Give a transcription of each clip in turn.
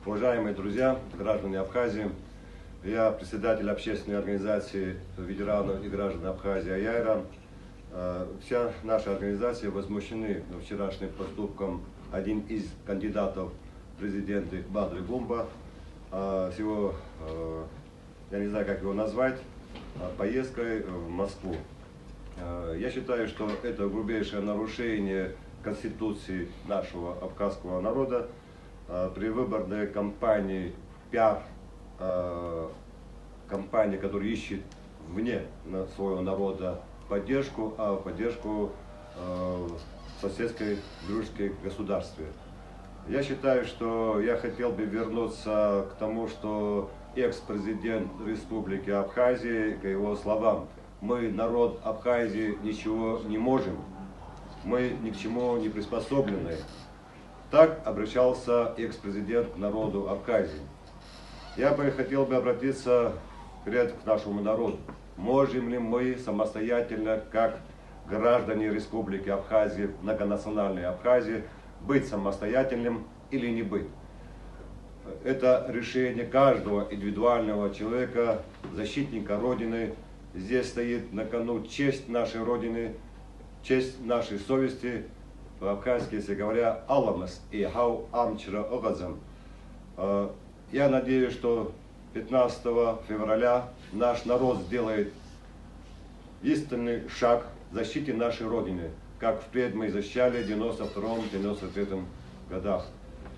Уважаемые друзья, граждане Абхазии, я председатель общественной организации ветеранов и граждан Абхазии «Аяйра». Вся наша организация возмущены вчерашним поступком один из кандидатов в президенты Бадры Гумба, с его, я не знаю, как его назвать, поездкой в Москву. Я считаю, что это грубейшее нарушение Конституции нашего абхазского народа. При выборной кампании, кампания, которая ищет вне своего народа поддержку, а поддержку соседской дружеской государстве. Я считаю, что я хотел бы вернуться к тому, что экс-президент Республики Абхазии, к его словам: мы, народ Абхазии, ничего не можем, мы ни к чему не приспособлены. Так обращался экс-президент к народу Абхазии. Я бы хотел обратиться к нашему народу. Можем ли мы самостоятельно, как граждане Республики Абхазии, многонациональной Абхазии, быть самостоятельным или не быть? Это решение каждого индивидуального человека, защитника Родины. Здесь стоит на кону честь нашей Родины, честь нашей совести. По-абхазски, если говоря, «Аламас» и «Хау амчра огазам». Я надеюсь, что 15 февраля наш народ сделает истинный шаг в защите нашей Родины, как впредь мы защищали в 92-93 годах.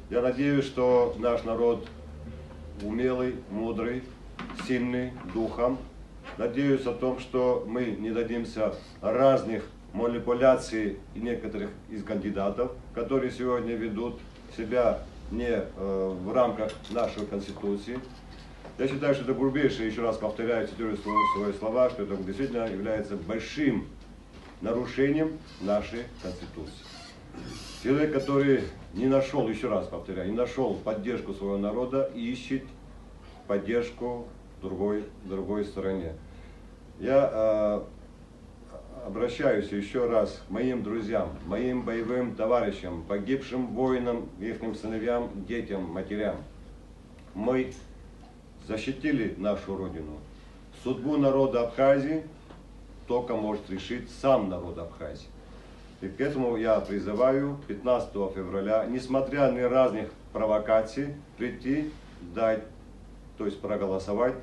Я надеюсь, что наш народ умелый, мудрый, сильный духом. Надеюсь о том, что мы не дадимся разных манипуляций некоторых из кандидатов, которые сегодня ведут себя не в рамках нашей Конституции. Я считаю, что это грубейшее, еще раз повторяю, цитирую свои слова, что это действительно является большим нарушением нашей Конституции. Человек, который не нашел, еще раз повторяю, не нашел поддержку своего народа, ищет поддержку в другой стороне. Я обращаюсь еще раз к моим друзьям, моим боевым товарищам, погибшим воинам, их сыновьям, детям, матерям. Мы защитили нашу Родину. Судьбу народа Абхазии только может решить сам народ Абхазии. И к этому я призываю 15 февраля, несмотря на разных провокаций, прийти, дать, то есть проголосовать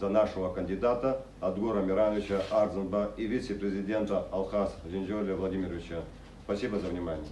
за нашего кандидата Адгура Мирановича Ардзанба и вице-президента Алхаз Джинджоли Владимировича. Спасибо за внимание.